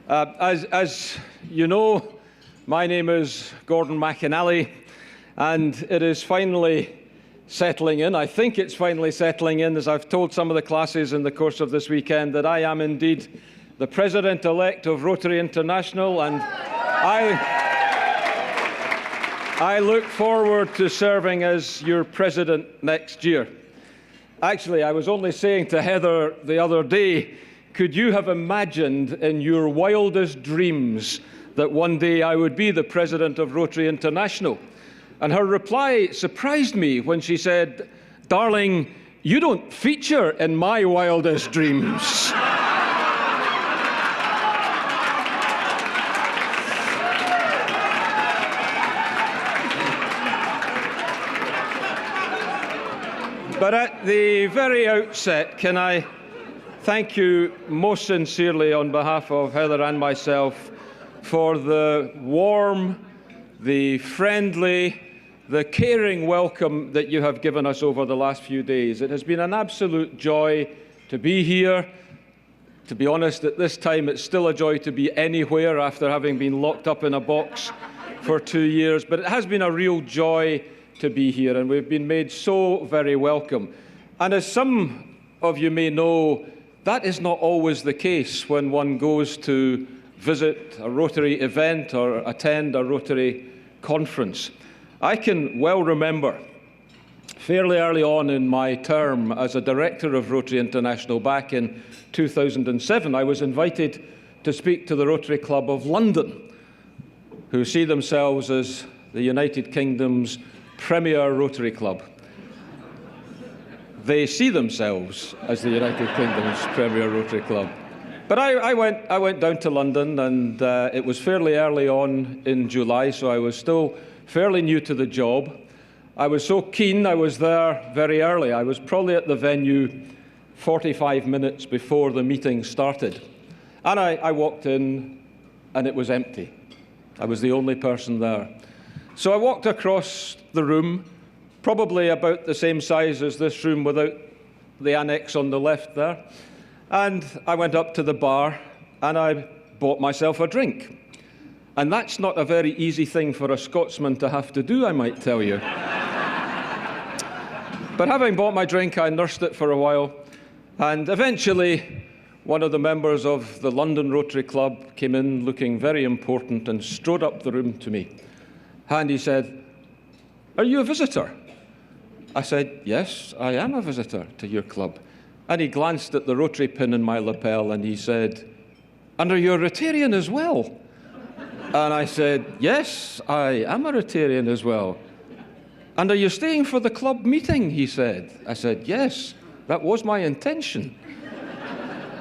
As you know, my name is Gordon McINALLY, and it is finally settling in. I think it's finally settling in, as I've told some of the classes in the course of this weekend, that I am indeed the President-elect of Rotary International, and I look forward to serving as your President next year. Actually, I was only saying to Heather the other day, could you have imagined in your wildest dreams that one day I would be the President of Rotary International? And her reply surprised me when she said, "Darling, you don't feature in my wildest dreams." But at the very outset, can I thank you most sincerely on behalf of Heather and myself for the warm, the friendly, the caring welcome that you have given us over the last few days. It has been an absolute joy to be here. To be honest, at this time, it's still a joy to be anywhere after having been locked up in a box for 2 years. But it has been a real joy to be here, and we've been made so very welcome. And as some of you may know, that is not always the case when one goes to visit a Rotary event or attend a Rotary conference. I can well remember, fairly early on in my term as a director of Rotary International back in 2007, I was invited to speak to the Rotary Club of London, who see themselves as the United Kingdom's premier Rotary Club. They see themselves as the United Kingdom's premier Rotary Club. But I went down to London, and it was fairly early on in July, so I was still fairly new to the job. I was so keen, I was there very early. I was probably at the venue 45 minutes before the meeting started. And I walked in, and it was empty. I was the only person there. So I walked across the room, probably about the same size as this room without the annex on the left there, and I went up to the bar and I bought myself a drink. And that's not a very easy thing for a Scotsman to have to do, I might tell you. But having bought my drink, I nursed it for a while, and eventually one of the members of the London Rotary Club came in looking very important and strode up the room to me. And he said, "Are you a visitor?" I said, "Yes, I am a visitor to your club." And he glanced at the Rotary pin in my lapel and he said, "And are you a Rotarian as well?" And I said, "Yes, I am a Rotarian as well." "And are you staying for the club meeting?" he said. I said, "Yes, that was my intention."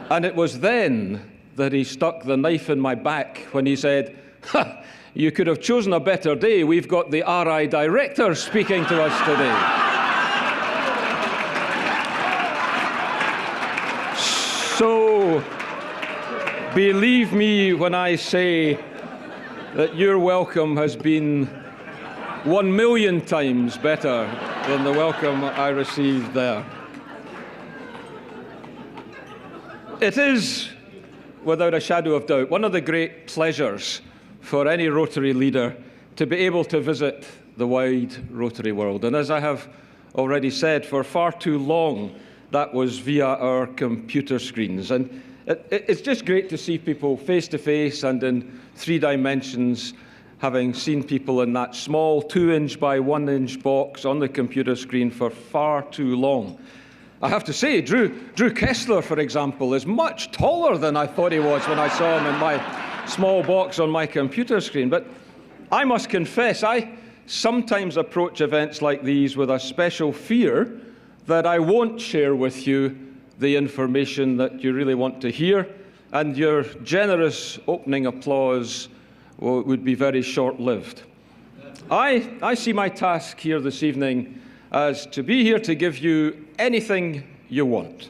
And it was then that he stuck the knife in my back when he said, "Ha! You could have chosen a better day. We've got the RI director speaking to us today." So, believe me when I say that your welcome has been 1,000,000 times better than the welcome I received there. It is, without a shadow of doubt, one of the great pleasures for any Rotary leader to be able to visit the wide Rotary world. And as I have already said, for far too long, that was via our computer screens. And it's just great to see people face to face and in 3 dimensions, having seen people in that small 2-inch by 1-inch box on the computer screen for far too long. I have to say, Drew Kessler, for example, is much taller than I thought he was when I saw him in my small box on my computer screen. But I must confess, I sometimes approach events like these with a special fear that I won't share with you the information that you really want to hear, and your generous opening applause would be very short-lived. I see my task here this evening as to be here to give you anything you want,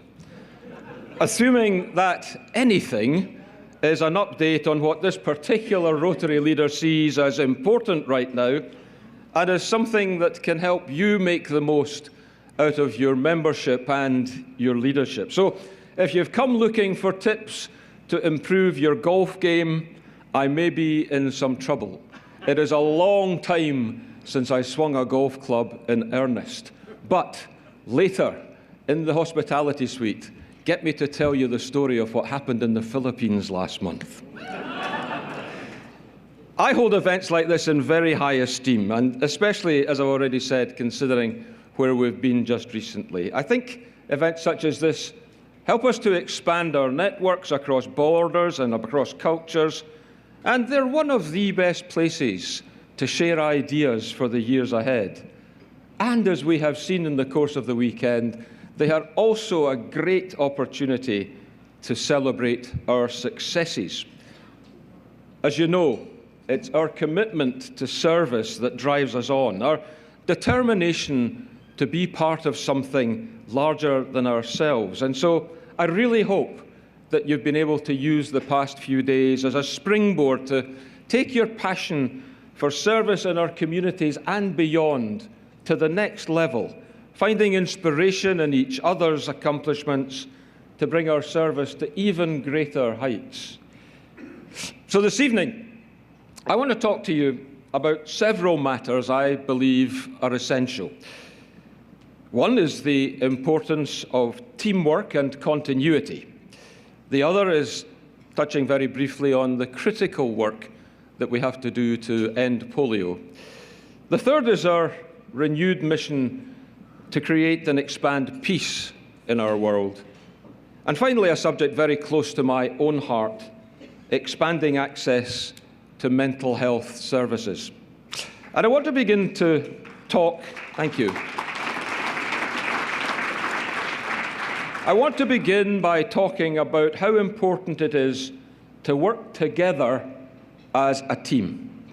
assuming that anything is an update on what this particular Rotary leader sees as important right now and as something that can help you make the most out of your membership and your leadership. So if you've come looking for tips to improve your golf game, I may be in some trouble. It is a long time since I swung a golf club in earnest. But later, in the hospitality suite, get me to tell you the story of what happened in the Philippines last month. I hold events like this in very high esteem, and especially, as I've already said, considering where we've been just recently. I think events such as this help us to expand our networks across borders and across cultures, and they're one of the best places to share ideas for the years ahead. And as we have seen in the course of the weekend, they are also a great opportunity to celebrate our successes. As you know, it's our commitment to service that drives us on, our determination to be part of something larger than ourselves. And so I really hope that you've been able to use the past few days as a springboard to take your passion for service in our communities and beyond to the next level, finding inspiration in each other's accomplishments to bring our service to even greater heights. So this evening, I want to talk to you about several matters I believe are essential. One is the importance of teamwork and continuity. The other is touching very briefly on the critical work that we have to do to end polio. The third is our renewed mission to create and expand peace in our world. And finally, a subject very close to my own heart, expanding access to mental health services. And I want to begin to talk, thank you. I want to begin by talking about how important it is to work together as a team.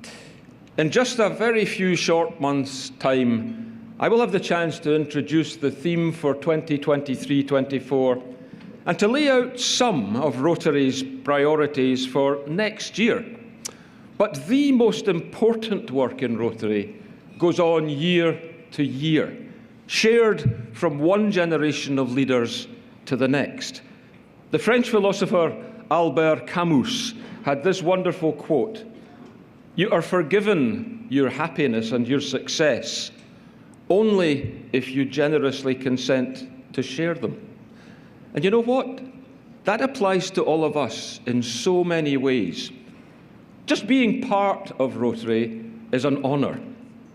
In just a very few short months' time, I will have the chance to introduce the theme for 2023-24 and to lay out some of Rotary's priorities for next year. But the most important work in Rotary goes on year to year, shared from one generation of leaders to the next. The French philosopher Albert Camus had this wonderful quote: "You are forgiven your happiness and your success only if you generously consent to share them." And you know what? That applies to all of us in so many ways. Just being part of Rotary is an honour,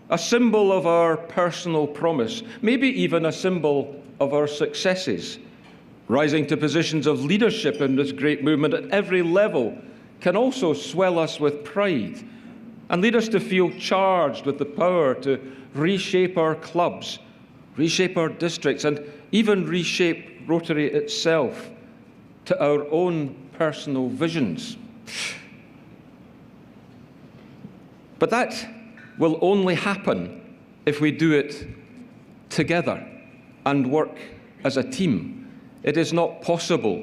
a symbol of our personal promise, maybe even a symbol of our successes. Rising to positions of leadership in this great movement at every level can also swell us with pride and lead us to feel charged with the power to reshape our clubs, reshape our districts, and even reshape Rotary itself to our own personal visions. But that will only happen if we do it together and work as a team. It is not possible,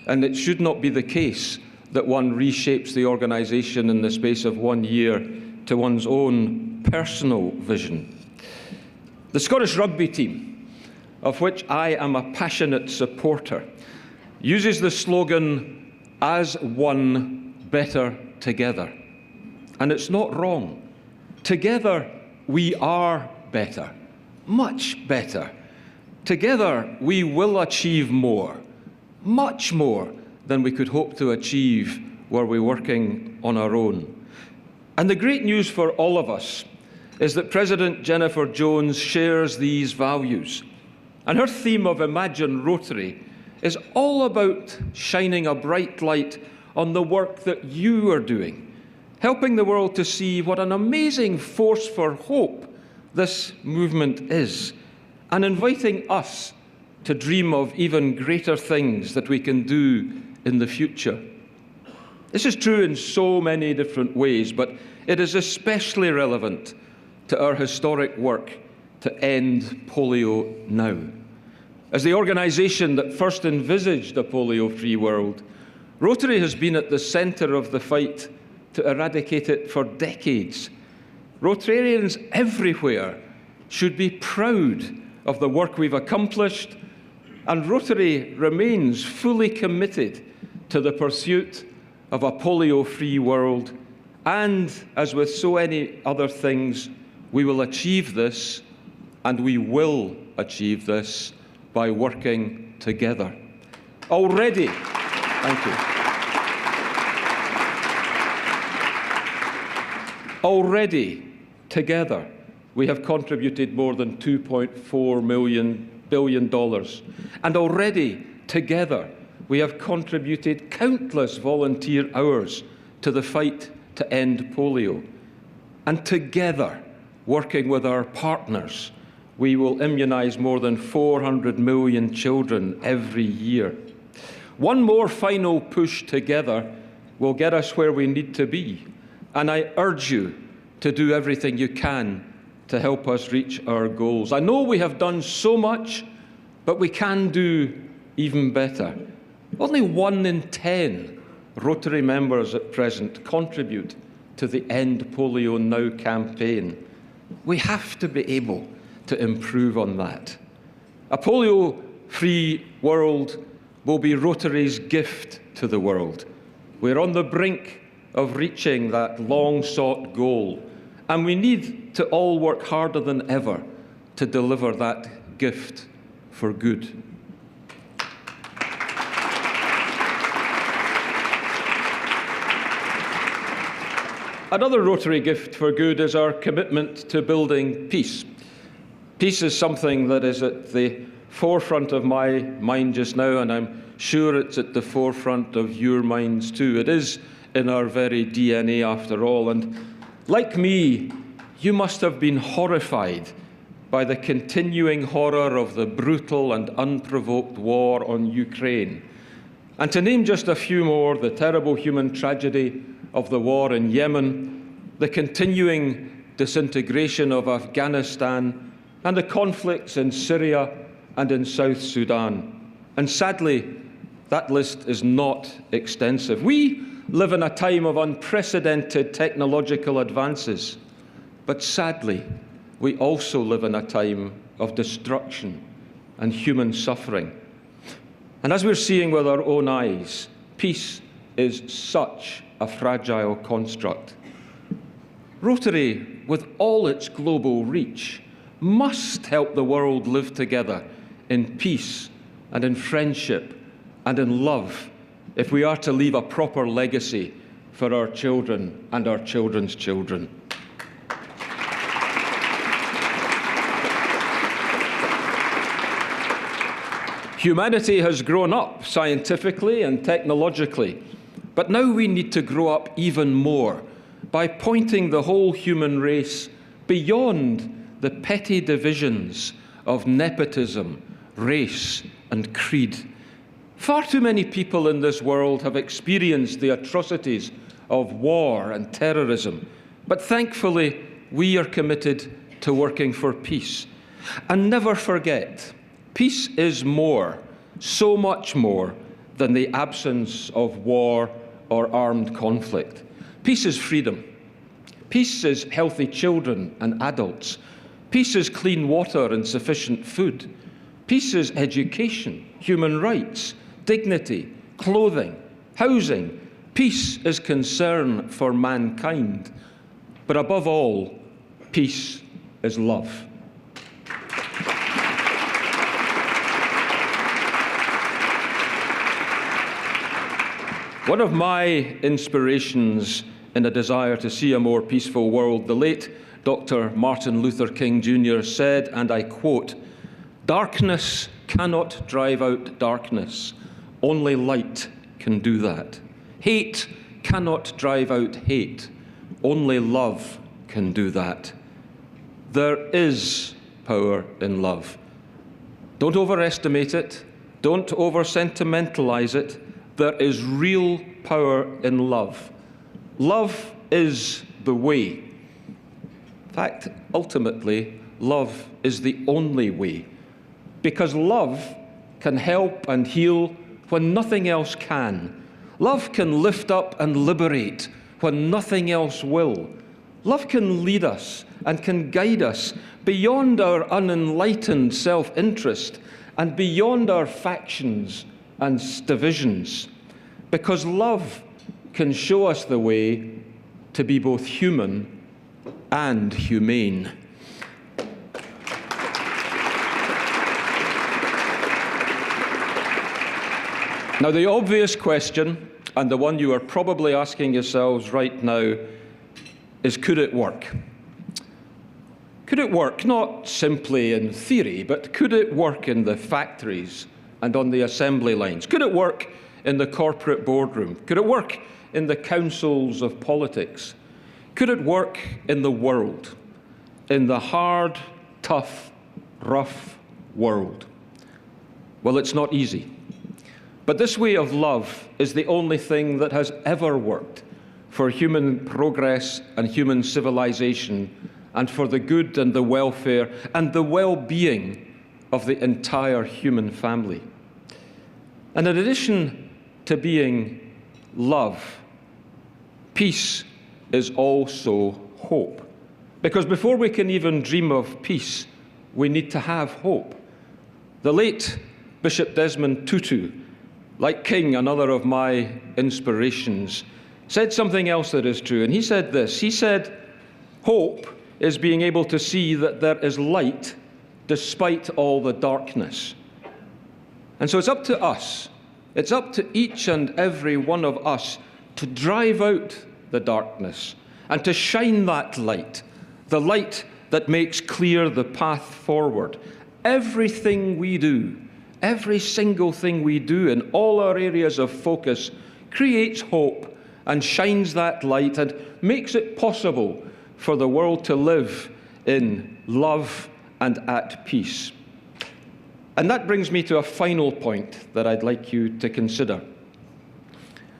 and it should not be the case, that one reshapes the organisation in the space of 1 year to one's own personal vision. The Scottish rugby team, of which I am a passionate supporter, uses the slogan, "As one, better together." And it's not wrong. Together, we are better, much better. Together, we will achieve more, much more than we could hope to achieve were we working on our own. And the great news for all of us is that President Jennifer Jones shares these values. And her theme of Imagine Rotary is all about shining a bright light on the work that you are doing, helping the world to see what an amazing force for hope this movement is, and inviting us to dream of even greater things that we can do in the future. This is true in so many different ways, but it is especially relevant to our historic work to end polio now. As the organisation that first envisaged a polio-free world, Rotary has been at the centre of the fight to eradicate it for decades. Rotarians everywhere should be proud of the work we've accomplished, and Rotary remains fully committed to the pursuit of a polio-free world, and, as with so many other things, we will achieve this, and we will achieve this by working together. Already, thank you. Already, together, we have contributed more than $2.4 billion. And already, together, we have contributed countless volunteer hours to the fight to end polio. And together, working with our partners, we will immunise more than 400 million children every year. One more final push together will get us where we need to be. And I urge you to do everything you can to help us reach our goals. I know we have done so much, but we can do even better. Only 1 in 10 Rotary members at present contribute to the End Polio Now campaign. We have to be able to improve on that. A polio-free world will be Rotary's gift to the world. We're on the brink of reaching that long-sought goal, and we need to all work harder than ever to deliver that gift for good. Another Rotary gift for good is our commitment to building peace. Peace is something that is at the forefront of my mind just now, and I'm sure it's at the forefront of your minds too. It is in our very DNA after all, and like me, you must have been horrified by the continuing horror of the brutal and unprovoked war on Ukraine. And to name just a few more, the terrible human tragedy of the war in Yemen, the continuing disintegration of Afghanistan, and the conflicts in Syria and in South Sudan. And sadly, that list is not extensive. We live in a time of unprecedented technological advances, but sadly, we also live in a time of destruction and human suffering. And as we're seeing with our own eyes, peace is such a fragile construct. Rotary, with all its global reach, must help the world live together in peace and in friendship and in love if we are to leave a proper legacy for our children and our children's children. Humanity has grown up scientifically and technologically, but now we need to grow up even more by pointing the whole human race beyond the petty divisions of nepotism, race, and creed. Far too many people in this world have experienced the atrocities of war and terrorism, but thankfully we are committed to working for peace. And never forget, peace is more, so much more, than the absence of war or armed conflict. Peace is freedom. Peace is healthy children and adults. Peace is clean water and sufficient food. Peace is education, human rights, dignity, clothing, housing. Peace is concern for mankind. But above all, peace is love. One of my inspirations in a desire to see a more peaceful world, the late Dr. Martin Luther King Jr. said, and I quote, "Darkness cannot drive out darkness. Only light can do that. Hate cannot drive out hate. Only love can do that." There is power in love. Don't overestimate it. Don't over-sentimentalize it. There is real power in love. Love is the way. In fact, ultimately, love is the only way. Because love can help and heal when nothing else can. Love can lift up and liberate when nothing else will. Love can lead us and can guide us beyond our unenlightened self-interest and beyond our factions and divisions. because love can show us the way to be both human and humane. Now, the obvious question, and the one you are probably asking yourselves right now, is could it work? Could it work, not simply in theory, but could it work in the factories and on the assembly lines? Could it work in the corporate boardroom? Could it work in the councils of politics? Could it work in the world, in the hard, tough, rough world? Well, it's not easy. But this way of love is the only thing that has ever worked for human progress and human civilization, and for the good and the welfare and the well-being of the entire human family. And in addition to being love, peace is also hope. Because before we can even dream of peace, we need to have hope. The late Bishop Desmond Tutu, like King, another of my inspirations, said something else that is true. And he said this. He said, hope is being able to see that there is light despite all the darkness. And so it's up to us. It's up to each and every one of us to drive out the darkness and to shine that light, the light that makes clear the path forward. Everything we do, every single thing we do in all our areas of focus creates hope and shines that light and makes it possible for the world to live in love and at peace. And that brings me to a final point that I'd like you to consider.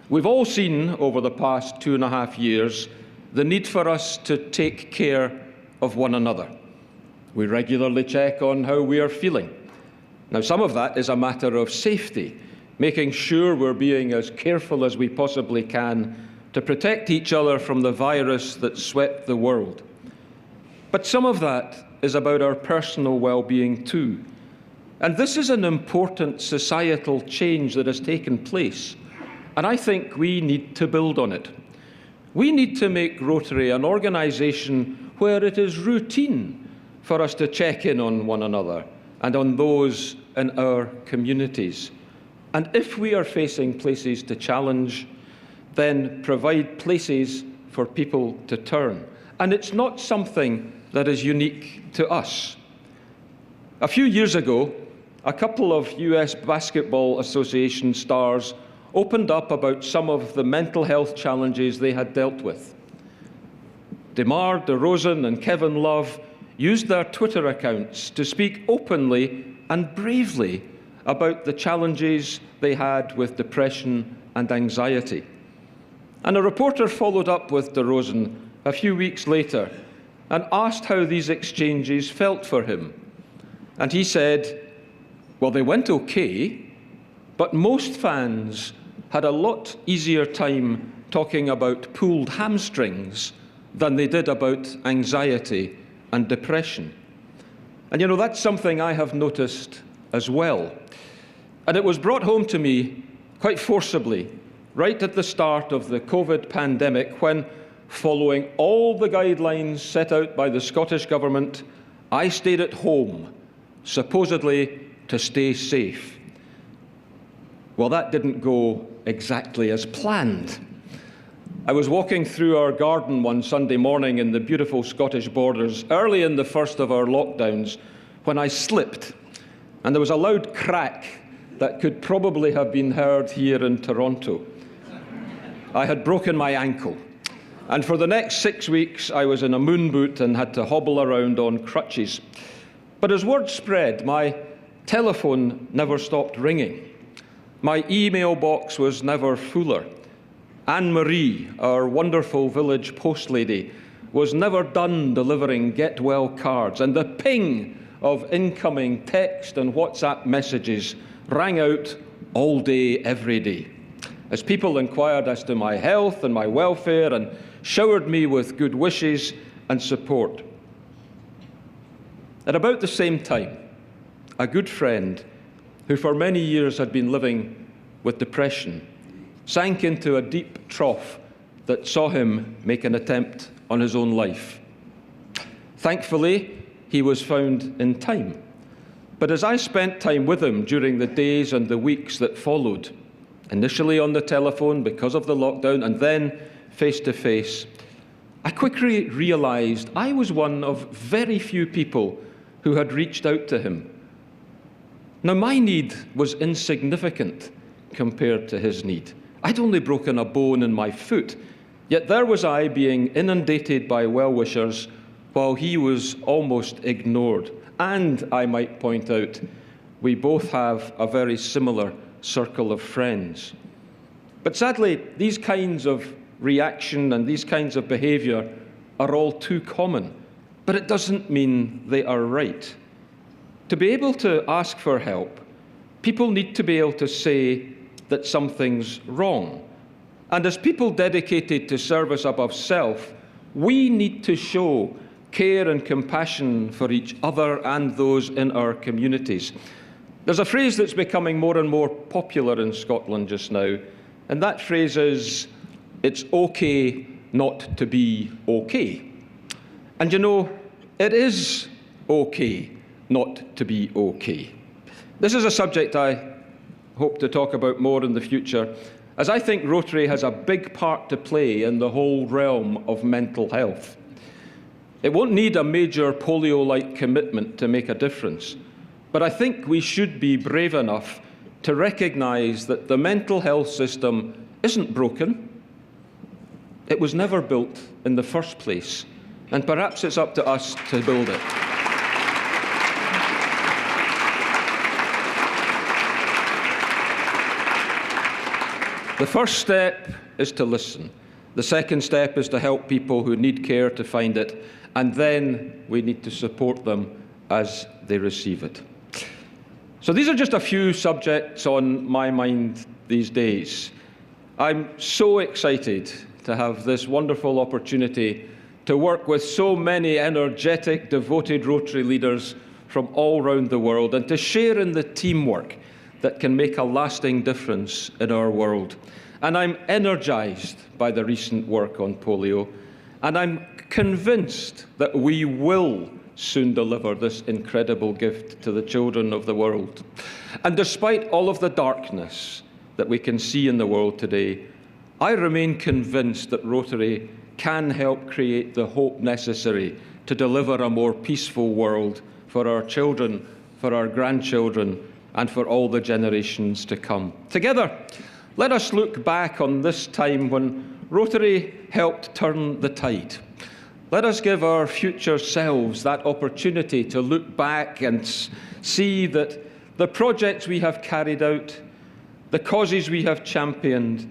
We've all seen over the past 2.5 years the need for us to take care of one another. We regularly check on how we are feeling. Now, some of that is a matter of safety, making sure we're being as careful as we possibly can to protect each other from the virus that swept the world. But some of that is about our personal well-being too. And this is an important societal change that has taken place, and I think we need to build on it. We need to make Rotary an organisation where it is routine for us to check in on one another and on those in our communities. And if we are facing places to challenge, then provide places for people to turn. And it's not something that is unique to us. A few years ago, a couple of US Basketball Association stars opened up about some of the mental health challenges they had dealt with. DeMar DeRozan and Kevin Love used their Twitter accounts to speak openly and bravely about the challenges they had with depression and anxiety. And a reporter followed up with DeRozan a few weeks later and asked how these exchanges felt for him. And he said, well, they went okay, but most fans had a lot easier time talking about pulled hamstrings than they did about anxiety and depression. And you know, that's something I have noticed as well. And it was brought home to me quite forcibly right at the start of the COVID pandemic when, following all the guidelines set out by the Scottish Government, I stayed at home, supposedly to stay safe. Well, that didn't go exactly as planned. I was walking through our garden one Sunday morning in the beautiful Scottish borders, early in the first of our lockdowns, when I slipped, and there was a loud crack that could probably have been heard here in Toronto. I had broken my ankle, and for the next 6 weeks I was in a moon boot and had to hobble around on crutches. But as word spread, my telephone never stopped ringing. My email box was never fuller. Anne-Marie, our wonderful village post lady, was never done delivering get-well cards, and the ping of incoming text and WhatsApp messages rang out all day, every day, as people inquired as to my health and my welfare and showered me with good wishes and support. At about the same time, a good friend who for many years had been living with depression sank into a deep trough that saw him make an attempt on his own life. Thankfully, he was found in time. But as I spent time with him during the days and the weeks that followed, initially on the telephone because of the lockdown, and then face-to-face, I quickly realized I was one of very few people who had reached out to him. Now, my need was insignificant compared to his need. I'd only broken a bone in my foot, yet there was I being inundated by well-wishers while he was almost ignored. And, I might point out, we both have a very similar circle of friends. But sadly, these kinds of reaction and these kinds of behaviour are all too common, but it doesn't mean they are right. To be able to ask for help, people need to be able to say that something's wrong. And as people dedicated to service above self, we need to show care and compassion for each other and those in our communities. There's a phrase that's becoming more and more popular in Scotland just now, and that phrase is, "It's okay not to be okay." And you know, it is okay not to be okay. This is a subject I hope to talk about more in the future, as I think Rotary has a big part to play in the whole realm of mental health. It won't need a major polio-like commitment to make a difference, but I think we should be brave enough to recognise that the mental health system isn't broken. It was never built in the first place, and perhaps it's up to us to build it. The first step is to listen. The second step is to help people who need care to find it, and then we need to support them as they receive it. So these are just a few subjects on my mind these days. I'm so excited to have this wonderful opportunity to work with so many energetic, devoted Rotary leaders from all around the world, and to share in the teamwork that can make a lasting difference in our world. And I'm energized by the recent work on polio, and I'm convinced that we will soon deliver this incredible gift to the children of the world. And despite all of the darkness that we can see in the world today, I remain convinced that Rotary can help create the hope necessary to deliver a more peaceful world for our children, for our grandchildren, and for all the generations to come. Together, let us look back on this time when Rotary helped turn the tide. Let us give our future selves that opportunity to look back and see that the projects we have carried out, the causes we have championed,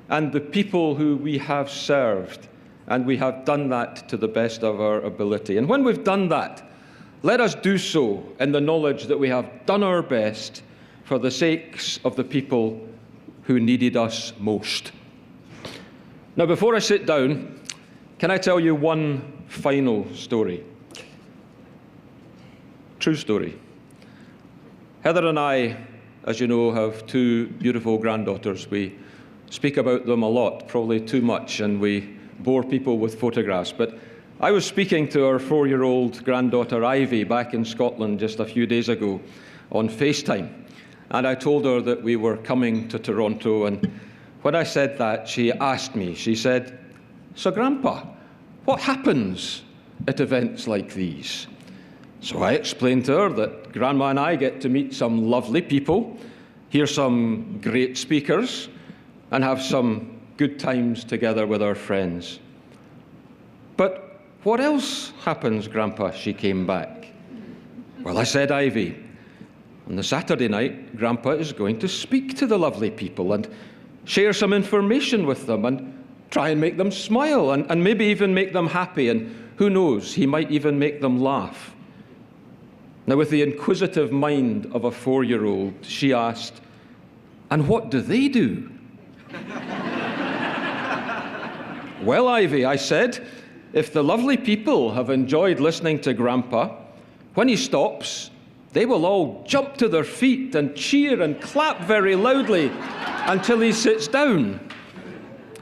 and the people who we have served, and we have done that to the best of our ability. And when we've done that, let us do so in the knowledge that we have done our best for the sakes of the people who needed us most. Now, before I sit down, can I tell you one final story? True story. Heather and I, as you know, have two beautiful granddaughters. We speak about them a lot, probably too much, and we bore people with photographs. But I was speaking to our 4-year-old granddaughter Ivy back in Scotland just a few days ago on FaceTime. And I told her that we were coming to Toronto, and when I said that, she asked me, she said, "So Grandpa, what happens at events like these?" So I explained to her that Grandma and I get to meet some lovely people, hear some great speakers, and have some good times together with our friends. "But what else happens, Grandpa?" she came back. "Well," I said, "Ivy, on the Saturday night, Grandpa is going to speak to the lovely people and share some information with them and try and make them smile and maybe even make them happy, and who knows, he might even make them laugh." Now, with the inquisitive mind of a 4-year-old, she asked, "And what do they do?" "Well, Ivy," I said, "if the lovely people have enjoyed listening to Grandpa, when he stops, they will all jump to their feet and cheer and clap very loudly until he sits down.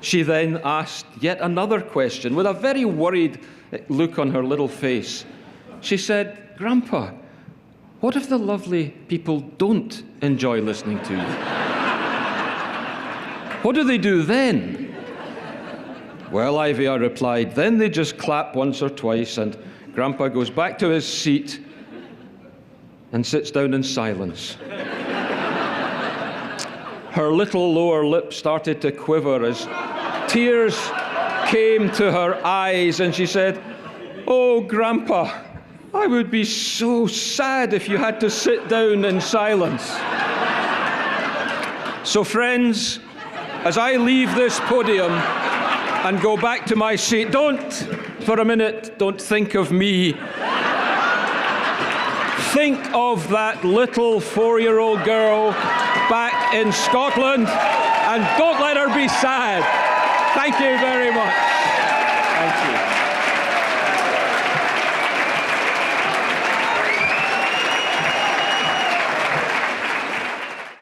She then asked yet another question with a very worried look on her little face. She said, "Grandpa, what if the lovely people don't enjoy listening to you? What do they do then?" "Well, Ivy," I replied, "then they just clap once or twice, and Grandpa goes back to his seat and sits down in silence." Her little lower lip started to quiver as tears came to her eyes, and she said, "Oh, Grandpa, I would be so sad if you had to sit down in silence." So, friends, as I leave this podium and go back to my seat, don't think of me. Think of that little 4-year-old girl back in Scotland, and don't let her be sad. Thank you very much. Thank you.